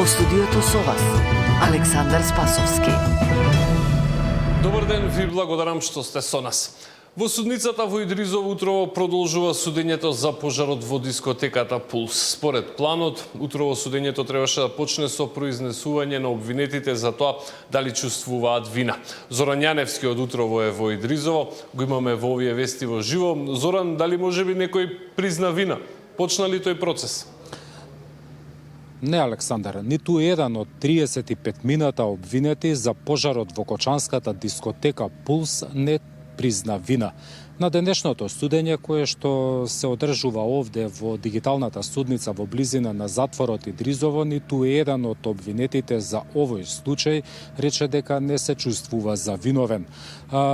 Во студиото со вас, Александар Спасовски. Добар ден, ви благодарам што сте со нас. Во судницата во Идризово утрово продолжува судењето за пожарот во дискотеката Пулс. Според планот, утрово судењето требаше да почне со произнесување на обвинетите за тоа дали чувствуваат вина. Зоран Јаневски од утрово е во Идризово, го имаме во овие вести во живо. Зоран, дали можеби некој призна вина? Почна ли тој процес? Не, Александар, ниту еден од 35 мината обвинети за пожарот во кочанската дискотека Пулс не призна вина. На денешното судење, кое што се одржува овде во дигиталната судница во близина на затворот Идризово, ниту еден од обвинетите за овој случај рече дека не се чувствува за виновен.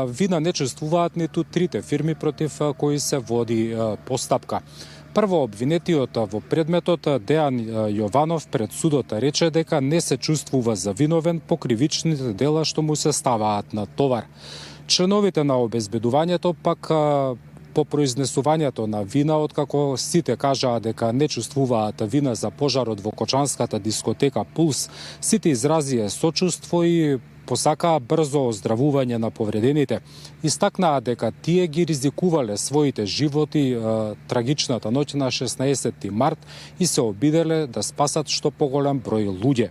Вина не чувствуваат ниту трите фирми против кои се води постапка. Прво обвинетиот во предметот Дејан Јованов пред судот рече дека не се чувствува за виновен по кривичните дела што му се ставаат на товар. Членовите на обезбедувањето пак по произнесувањето на вина, откако сите кажаа дека не чувствуваат вина за пожарот во кочанската дискотека Пулс, сите изразија сочувство и посакаа брзо оздравување на повредените. Истакнаа дека тие ги ризикувале своите животи трагичната ноќ на 16 март и се обиделе да спасат што поголем број луѓе.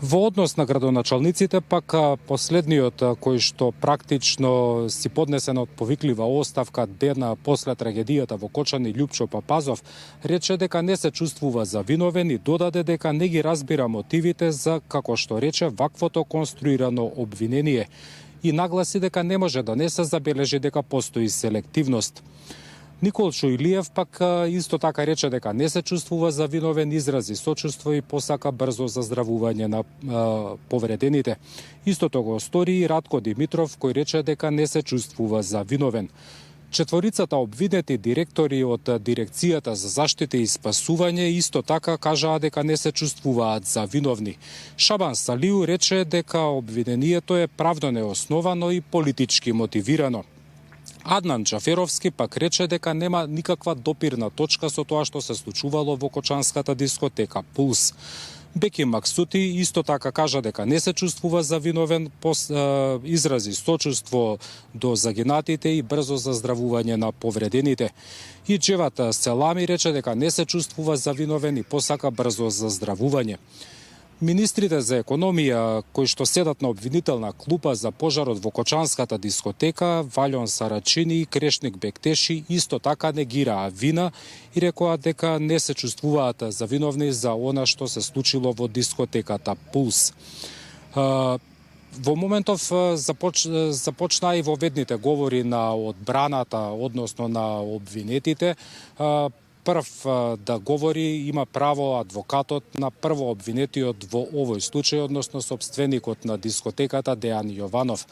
Во однос на градоначалниците, пак последниот кој што практично си поднесен од повиклива оставка дена после трагедијата во Кочани, Љупчо Папазов, рече дека не се чувствува за виновен и додаде дека не ги разбира мотивите за, како што рече, ваквото конструирано обвинение и нагласи дека не може да не се забележи дека постои селективност. Николчо Илиев пак исто така рече дека не се чувствува за виновен, изрази сочувство и посака брзо заздравување на повредените. Истото го стори и Радко Димитров, кој рече дека не се чувствува за виновен. Четворицата обвинети директори од Дирекцијата за заштита и спасување исто така кажаа дека не се чувствуваат за виновни. Шабан Салиу рече дека обвинението е правно неосновано и политички мотивирано. Аднан Джаферовски пак рече дека нема никаква допирна точка со тоа што се случувало во кочанската дискотека Пулс. Беки Максути исто така кажа дека не се чувствува за виновен, изрази сочувство до загинатите и брзо заздравување на повредените. И Джеват Селами рече дека не се чувствува за виновен и посака брзо заздравување. Министрите за економија, кои што седат на обвинителна клупа за пожарот во кочанската дискотека, Валјон Сарачини и Крешник Бектеши, исто така негираа вина и рекоа дека не се чувствуваат за виновни за она што се случило во дискотеката Пулс. Во моментов започнаа и воведните говори на одбраната, односно на обвинетите. Прв да говори има право адвокатот на прво обвинетиот во овој случај, односно сопственикот на дискотеката Дејан Јованов.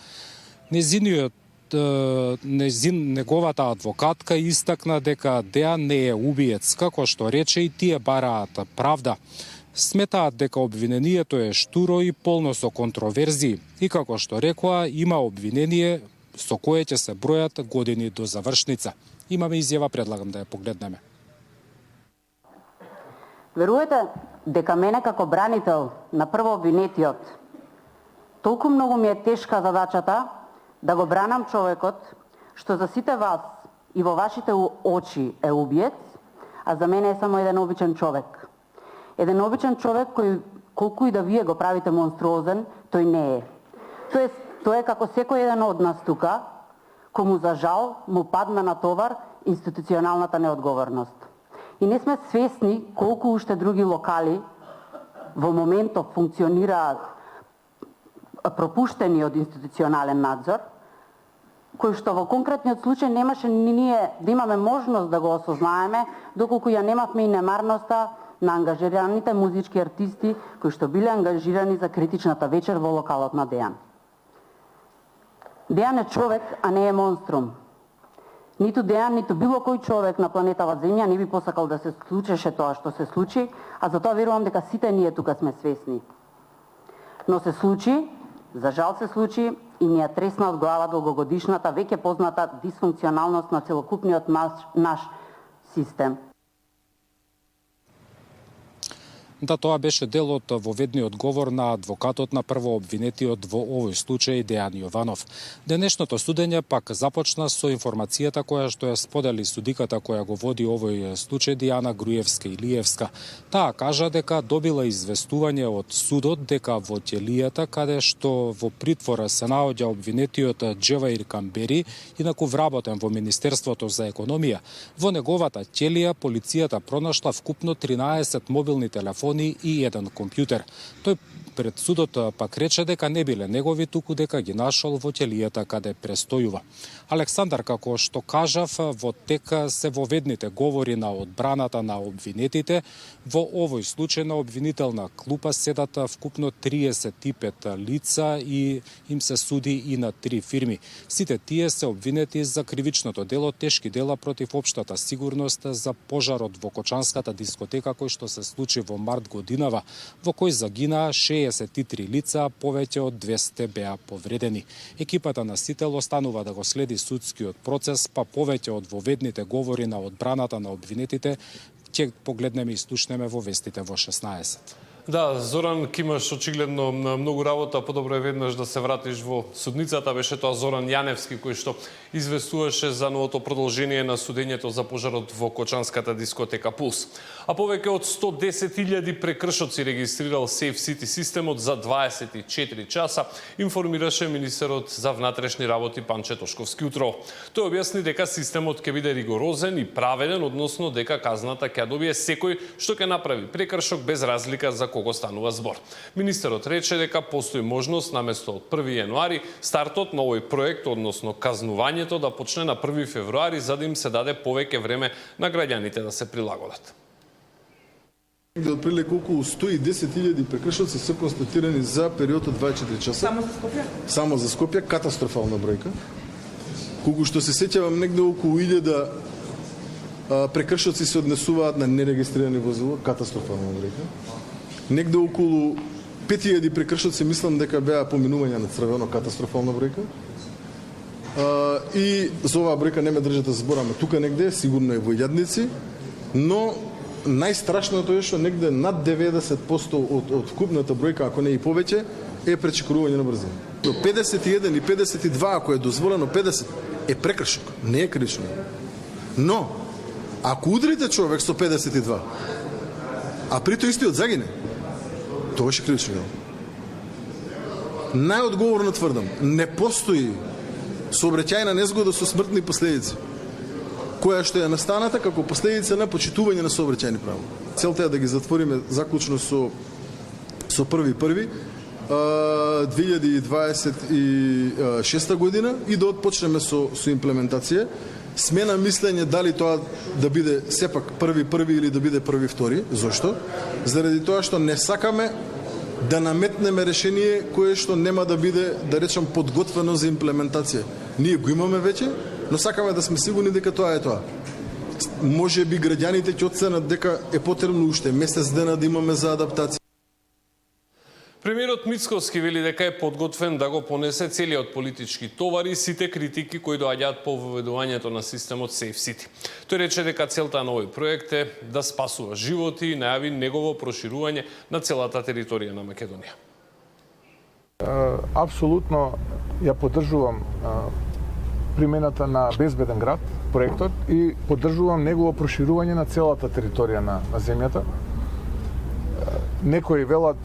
Неговата адвокатка истакна дека Дејан не е убиец, како што рече и тие бараат правда. Сметаат дека обвинението е штуро и полно со контроверзии и како што рекоа има обвинение со кое ќе се бројат години до завршница. Имаме изјава, предлагам да ја погледнеме. Верувате дека мене како бранител на прво обвинетиот толку многу ми е тешка задачата да го бранам човекот што за сите вас и во вашите очи е убиец, а за мене е само еден обичен човек. Еден обичен човек кој колку и да вие го правите монструозен, тој не е. Тој е како секој еден од нас тука, кому за жал му падна на товар институционалната неодговорност. И не сме свесни колку уште други локали во моментов функционираат пропуштени од институционален надзор, кој што во конкретниот случај немаше ни ние да имаме можност да го осознаеме, доколку ја немавме и немарноста на ангажираните музички артисти кои што биле ангажирани за критичната вечер во локалот на Дејан. Дејан е човек, а не е монструм. Ниту Дејан, ниту било кој човек на планетава Земја не би посакал да се случеше тоа што се случи, а затоа верувам дека сите ние тука сме свесни. Но се случи, за жал се случи и ни ја тресна од глава долгогодишната, веќе позната дисфункционалност на целокупниот наш систем. да тоа беше дел од воведниот говор на адвокатот на првообвинетиот во овој случај Дејан Јованов. Денешното судење пак започна со информацијата која што ја сподели судиката која го води овој случај Дијана Груевска-Илиевска. Таа кажа дека добила известување од судот дека во ќелијата каде што во притвора се наоѓа обвинетиот Џеваир Камбери, инаку вработен во Министерството за економија, во неговата ќелија полицијата пронашла вкупно 13 мобилни телефони и еден компјутер. Тој пред судот пак рече дека не биле негови, туку дека ги нашол во ќелијата каде престојува. Александар, како што кажав, во тек се воведните говори на одбраната на обвинетите. Во овој случај на обвинителна клупа седат вкупно 35 лица и им се суди и на 3 фирми. Сите тие се обвинети за кривичното дело тешки дела против општата сигурност за пожарот во Кочанската дискотека кој што се случи во март годинава, во кој загинаа 63 лица, повеќе од 200 беа повредени. Екипата на Сител останува да го следи судскиот процес, па повеќе од воведните говори на одбраната на обвинетите ќе погледнеме и слушнеме во вестите во 16. Да, Зоран, ки имаш очигледно многу работа, подобро е веднаш да се вратиш во судницата. Беше тоа Зоран Јаневски кој што известуваше за новото продолжение на судењето за пожарот во Кочанската дискотека Пулс. А повеќе од 110.000 прекршоци регистрирал Safe City системот за 24 часа, информираше министерот за внатрешни работи Панче Тошковски утрово. Тој објасни дека системот ќе биде ригорозен и праведен, односно дека казната ќе добие секој што ќе направи прекршок без разлика за кого станува збор. Министерот рече дека постои можност наместо од 1 јануари стартот на овој проект, односно казнувањето, да почне на 1 февруари за да им се даде повеќе време на граѓаните да се прилагодат. Отприлike околу 110.000 прекршоци се констатирани за период од 24 часа. Само за Скопје? Само за Скопје, катастрофална бројка. Колку што се сеќавам, негде околу 1000 прекршоци се однесуваат на нерегистрирани возила, катастрофална бројка. Негде околу 5000 прекршоци мислам дека беа поминување на црвено, катастрофална бројка. И за оваа бројка не ме држате збораме тука негде, сигурно е во илјадници, но најстрашното е што негде над 90% од вкупната бројка, ако не и повеќе, е пречекорување на брзина. 51 и 52, ако е дозволено 50, е прекршок, не е кривично. Но, ако удрите човек со 52, а при тоа истиот загине, тоа е кривично дело. Најодговорно тврдам, не постои сообраќајна незгода со смртни последици, која што е настаната како последица на почитување на сообраќајни правила. Целта е да ги затвориме заклучно со 1.1.2026 година и да отпочнеме со имплементација. Сме на мислење дали тоа да биде сепак 1.1 или да биде 1.2. Зошто? Заради тоа што не сакаме да наметнеме решение кое што нема да биде, да речам, подготвено за имплементација. Ние го имаме веќе, но сакаме да сме сигурни дека тоа е тоа. Може би граѓаните ќе оценат дека е потребно уште месец дена да имаме за адаптација. Премиерот Мицковски вели дека е подготвен да го понесе целиот политички товар и сите критики кои доаѓаат по воведувањето на системот Safe City. Тој рече дека целта на овој проект е да спасува животи и најави негово проширување на целата територија на Македонија. Апсолутно ја поддржувам примената на безбеден град, проектот, и поддржувам негово проширување на целата територија на земјата. Некои велат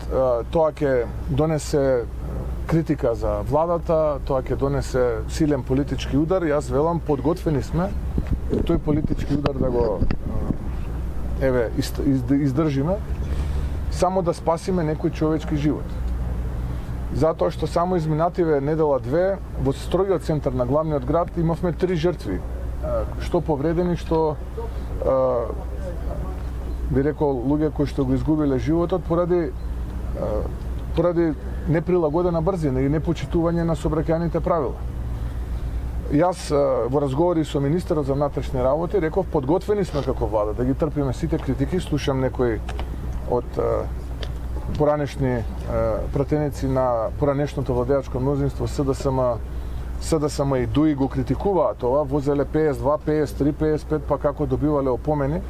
тоа ќе донесе критика за владата, тоа ќе донесе силен политички удар. Јас велам, подготвени сме тој политички удар да го издржиме, само да спасиме некој човечки живот. Затоа што само изминативе недела-две во строгиот центар на главниот град имавме 3 жртви, што повредени, што би рекол луѓе кои што го изгубиле животот поради неприлагодена брзина и непочитување на сообраќајните правила. Јас во разговори со министерот за внатрешни работи реков, подготвени сме како влада да ги трпиме сите критики. Слушам некои од поранешни пратеници на поранешното владеачко мнозинство СДСМ и ДУИ го критикуваат ова, возеле 52, 53, 55, па како добивале опомени.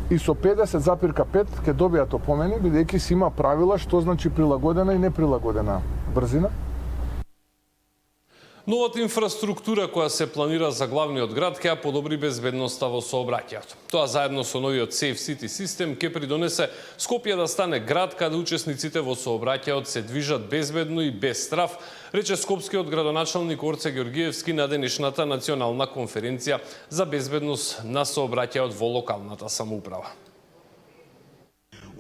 и со 50,5 ќе добијат опомени, бидејќи си има правила што значи прилагодена и неприлагодена брзина. Новата инфраструктура која се планира за главниот град ќе ја подобри безбедноста во сообраќајот. Тоа заедно со новиот Safe City систем ќе придонесе Скопје да стане град каде учесниците во сообраќајот се движат безбедно и без страф, рече скопскиот градоначалник Орце Георгиевски на денешната национална конференција за безбедност на сообраќајот во локалната самоуправа.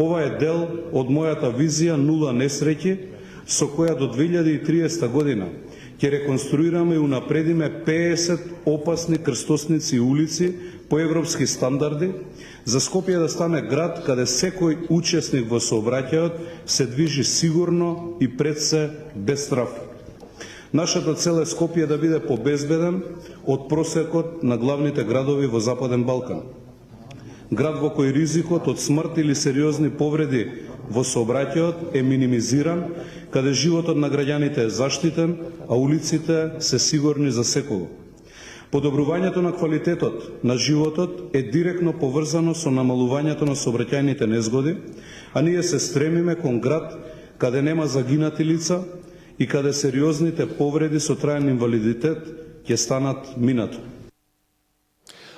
Ова е дел од мојата визија нула несреќи, со која до 2030 година ќе реконструираме и унапредиме 50 опасни крстосници и улици по европски стандарди, за Скопје да стане град каде секој учесник во сообраќајот се движи сигурно и пред се без страф. Нашата цел е Скопје да биде побезбеден од просекот на главните градови во Западен Балкан. Град во кој ризикот од смрт или сериозни повреди во сообраќајот е минимизиран, каде животот на граѓаните е заштитен, а улиците се сигурни за секого. Подобрувањето на квалитетот на животот е директно поврзано со намалувањето на сообраќајните незгоди, а ние се стремиме кон град каде нема загинати лица и каде сериозните повреди со траен инвалидитет ќе станат минато.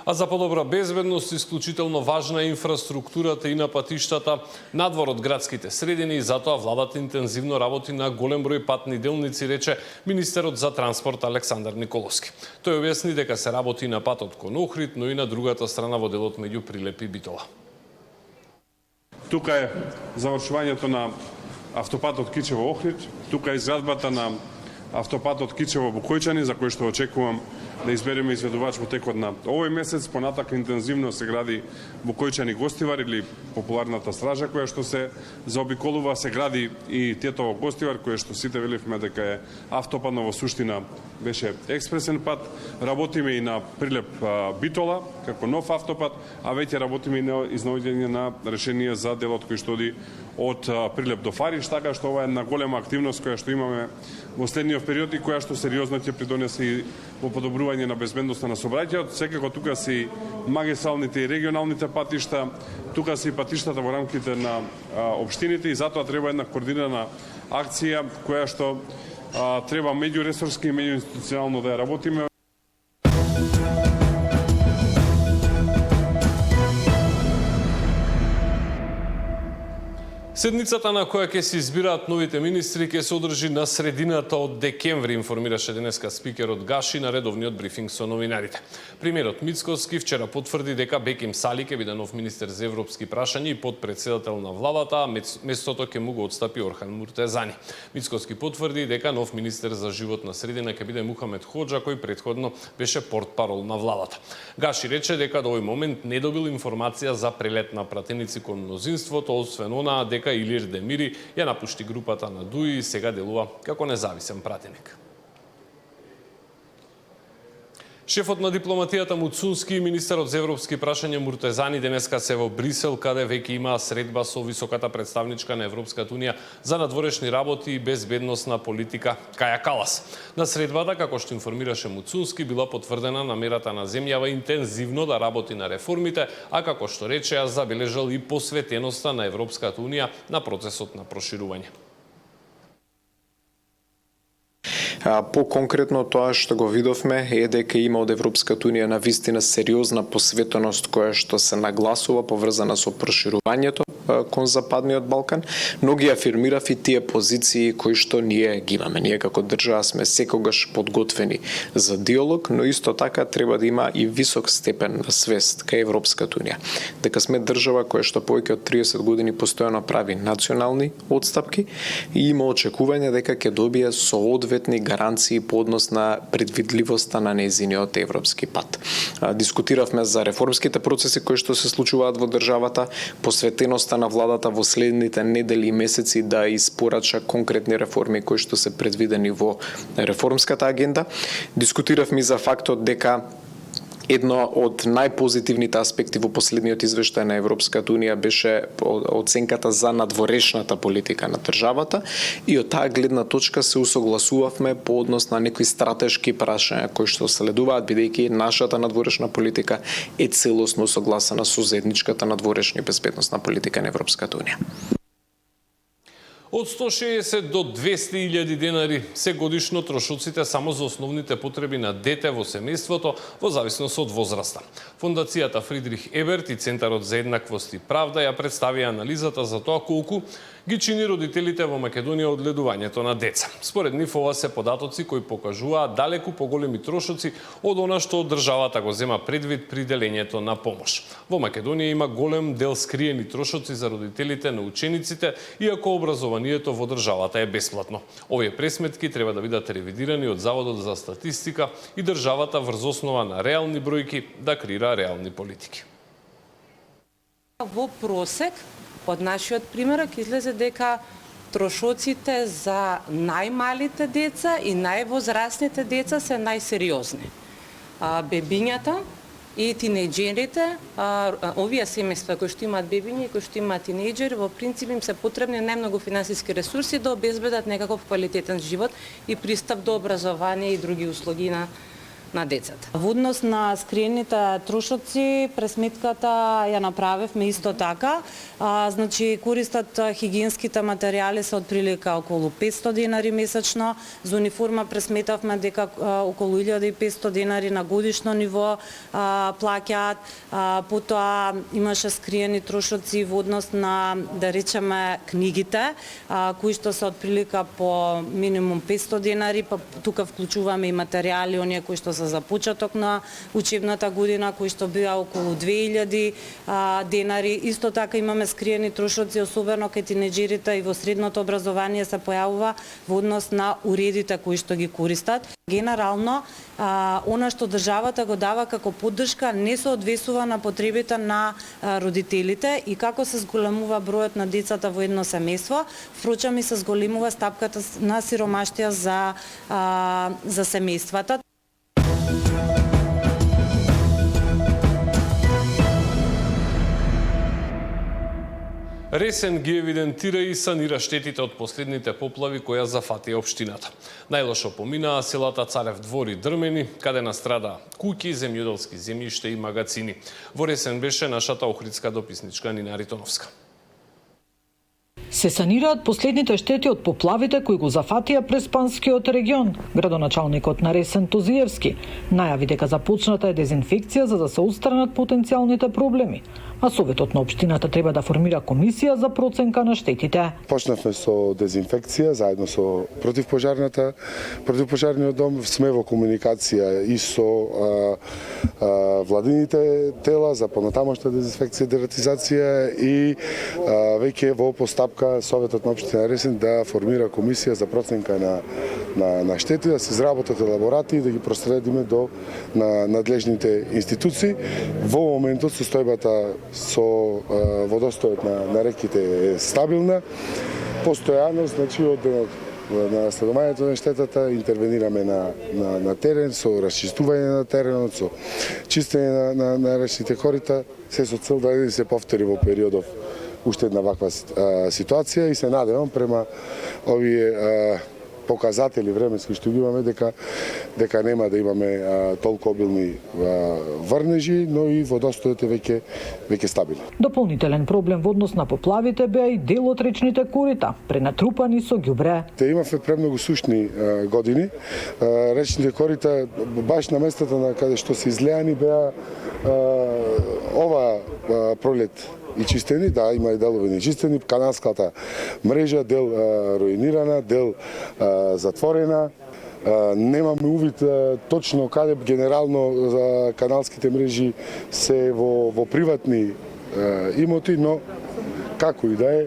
А за подобра безбедност, исклучително важна е инфраструктурата и на патиштата надвор од градските средини и затоа владата интензивно работи на голем број патни делници, рече министерот за транспорт Александар Николовски. Тој објасни дека се работи на патот кон Охрид, но и на другата страна во делот меѓу Прилеп и Битола. Тука е завршувањето на автопатот Кичево-Охрид, тука е изградбата на автопатот Кичево-Букојчани, за кој што очекувам да избереме изведувач во текот на овој месец. Понатака интензивно се гради Букојчани-Гостивар или популарната стража која што се заобиколува, се гради и Тетово-Гостивар, која што сите велевме дека е автопат, но во суштина беше експресен пат. Работиме и на Прилеп-Битола како нов автопат, а веќе работиме и на изнаоѓање на решение за делот кој што оди од Прилеп до Фариш, така што ова е една голема активност која што имаме во следниот период и која што сериозно ќе придонесе и во подобрување на безбедноста на сообраќајот. Секако тука се и магистралните и регионалните патишта, тука се и патиштата во рамките на општините и затоа треба една координирана акција која што треба меѓуресорски и меѓуинституционално да ја работиме. Седницата на која ќе се избираат новите министри ќе се одржи на средината од декември, информираше денеска спикерот Гаши на редовниот брифинг со новинарите. Премиерот Мицкоски вчера потврди дека Беким Сали ќе биде нов министер за европски прашања и подпредседател на владата, а местото ќе му го отстапи Орхан Муртезани. Мицкоски потврди дека нов министер за животна средина ќе биде Мухамед Ходжа, кој претходно беше портпарол на владата. Гаши рече дека до овој момент не добил информација за прелет на пратеници кон мнозинството, освен онаа дека Илир Демири ја напушти групата на ДУИ и сега делува како независен пратеник. Шефот на дипломатијата Муцунски и министерот за европски прашања Муртезани денеска се во Брисел, каде веќе има средба со високата представничка на Европската унија за надворешни работи и безбедносна политика Каја Калас. На средбата, како што информираше Муцунски, била потврдена намерата на земјава интензивно да работи на реформите, а како што рече, забележал и посветеноста на Европската унија на процесот на проширување. По-конкретно тоа што го видовме е дека има од Европската унија навистина сериозна посветеност која што се нагласува поврзана со проширувањето кон Западниот Балкан, но ги афирмирав и тие позиции кои што ние ги имаме. Ние како држава сме секогаш подготвени за диалог, но исто така треба да има и висок степен на свест кај Европската унија. Дека сме држава која што повеќе од 30 години постојано прави национални отстапки и има очекување дека ќе добие соодветни гаранции по однос на предвидливоста на нејзиниот европски пат. Дискутиравме за реформските процеси кои што се случуваат во државата, посветеноста на владата во следните недели и месеци да испорача конкретни реформи кои што се предвидени во реформската агенда. Дискутиравме за фактот дека Едно од најпозитивните аспекти во последниот извештај на Европската Унија беше оценката за надворешната политика на државата и од таа гледна точка се усогласувавме по однос на некои стратешки прашања кои што следуваат, бидејќи нашата надворешна политика е целосно согласена со заедничката надворешна и безбедносна политика на Европската Унија. Од 160 до 200.000 денари се годишно трошоците само за основните потреби на дете во семејството во зависност од возраста. Фондацијата Фридрих Еберт и Центарот за еднаквост и правда ја представија анализата за тоа колку ги чини родителите во Македонија одгледувањето на деца. Според нив ова се податоци кои покажуваат далеку поголеми трошоци од она што државата го зема предвид при делењето на помош. Во Македонија има голем дел скриени трошоци за родителите на учениците, иако образованието во државата е бесплатно. Овие пресметки треба да бидат ревидирани од Заводот за статистика и државата врз основа на реални бројки да креира реални политики. Во просек, од нашиот примерок излезе дека трошоците за најмалите деца и највозрасните деца се најсериозни. Бебињата и тинејџерите, овие семејства кои што имаат бебиња и кои што имаат тинејџери, во принцип им се потребни најмногу финансиски ресурси да обезбедат некаков квалитетен живот и пристап до образование и други услуги на децата. Во однос на скриените трошоци, пресметката ја направивме исто така. Значи, користат хигиенските материјали се отприлика околу 500 денари месечно. За униформа пресметавме дека околу 1500 денари на годишно ниво плаќаат. Потоа имаше скриени трошоци во однос на, да речеме, книгите, кои што се отприлика по минимум 500 денари, па тука вклучуваме и материјали, оние кои што за почеток на учебната година, кои што беа околу 2000 денари. Исто така имаме скриени трошоци, особено кај тинеџерите и во средното образование се појавува во однос на уредите кои што ги користат. Генерално, она што државата го дава како поддршка не се одвесува на потребите на родителите и како се зголемува бројот на децата во едно семејство, впрочем и се зголемува стапката на сиромаштија за семејствата. Ресен ги евидентира и санира штетите од последните поплави која зафатија општината. Најлошо поминаа селата Царев двор и Дрмени, каде настрада куќи, земјоделски земјишта и магацини. Во Ресен беше нашата охридска дописничка Нина Ритоновска. Се санираат последните штети од поплавите кои го зафатија Преспанскиот регион. Градоначалникот на Ресен Тозиевски најави дека започната е дезинфекција за да се отстранат потенцијалните проблеми, а Советот на општината треба да формира комисија за проценка на штетите. Почнавме со дезинфекција заедно со противпожарниот дом, сме во комуникација и со владините тела за понатамошна дезинфекција и дератизација и веќе во постапка Советот на општина Ресен да формира комисија за проценка на штети, да се изработат елаборати и да ги проследиме до надлежните институции. Во моментот состојбата со водостојот на реките е стабилна. Постојано, значи од на следувањето на штетата интервенираме на терен со расчистување на теренот, со чистење на речните корита, се со цел да не се повтори во периодов уште една ваква ситуација и се надевам према овие показатели временски што ги имаме дека нема да имаме толку обилни врнежи, но и водостојот е веќе стабилен. Дополнителен проблем во однос на поплавите беа и дел од речните корита, пренатрупани со ѓубре. Имавме премногу сушни години. Речните корита баш на местата на каде што се излеани беа ова пролет и чистени, да, има и делови нечистени, каналската мрежа дел руинирана, дел затворена. Немаме увид точно каде генерално за каналските мрежи се во приватни имоти, но како и да е,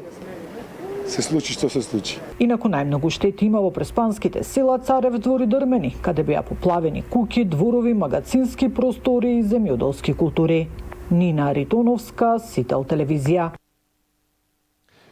се случи што се случи. Инаку најмногу штети има во преспанските села Царев двор и Дрмени, каде беа поплавени куќи, дворови, магацински простори и земјоделски култури. Нина Ритоновска, Сител телевизија.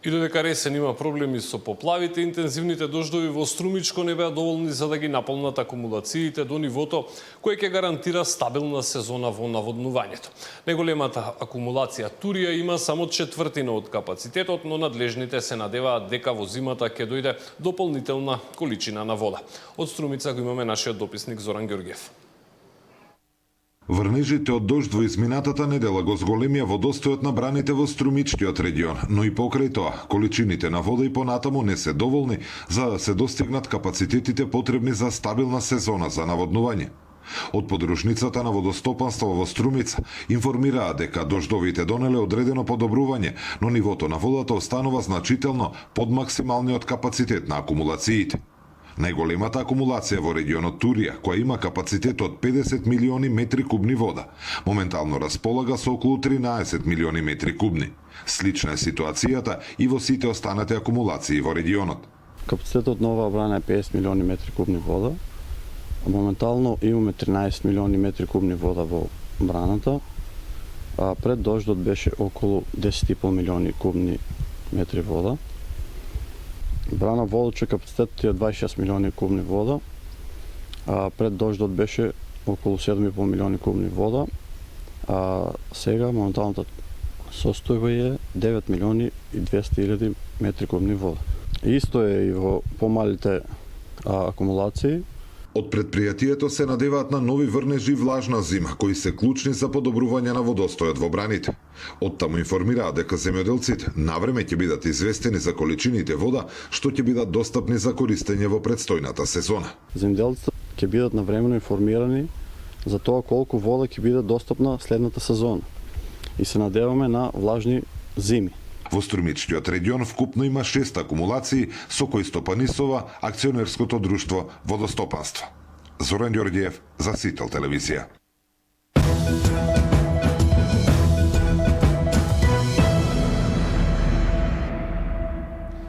И додека Ресен има проблеми со поплавите, интензивните дождови во Струмичко не беа доволни за да ги наполнат акумулациите до нивото кое ќе гарантира стабилна сезона во наводнувањето. Неголемата акумулација Турија има само четвртина од капацитетот, но надлежните се надеваат дека во зимата ќе дојде дополнителна количина на вода. Од Струмица го имаме нашиот дописник Зоран Ѓорѓев. Врнежите од дожд во изминатата недела го зголемија водостојот на браните во Струмичкиот регион, но и покрај тоа, количините на вода и понатаму не се доволни за да се достигнат капацитетите потребни за стабилна сезона за наводнување. Од подружницата на водостопанство во Струмица информираа дека дождовите донеле одредено подобрување, но нивото на водата останува значително под максималниот капацитет на акумулациите. Најголемата акумулација во регионот Турија, која има капацитет од 50 милиони метри кубни вода, моментално располага со околу 13 милиони метри кубни. Слична е ситуацијата и во сите останати акумулации во регионот. Капацитетот на оваа брана е 50 милиони метри кубни вода. Моментално имаме 13 милиони метри кубни вода во браната, а пред дождот беше околу 10,5 милиони кубни метри вода. Брана Волче капацитетот е 26 милиони кубни вода, а пред дождот беше околу 7,5 милиони кубни вода, а сега моменталната состојба е 9 милиони и 200 илјади метри кубни вода. Исто е и во помалите акумулации. Од предпријатието се надеваат на нови врнежи и влажна зима, кои се клучни за подобрување на водостојот во браните. Оттаму информираат дека земјоделците навреме ќе бидат известени за количините вода што ќе бидат достапни за користење во предстојната сезона. Земјоделците ќе бидат навремено информирани за тоа колку вода ќе биде достапна следната сезона. И се надеваме на влажни зими. Во Струмичкиот регион вкупно има 6 акумулации со кои стопанисува акционерското друштво Водостопанство. Зоран Ѓорѓиев за Сител телевизија.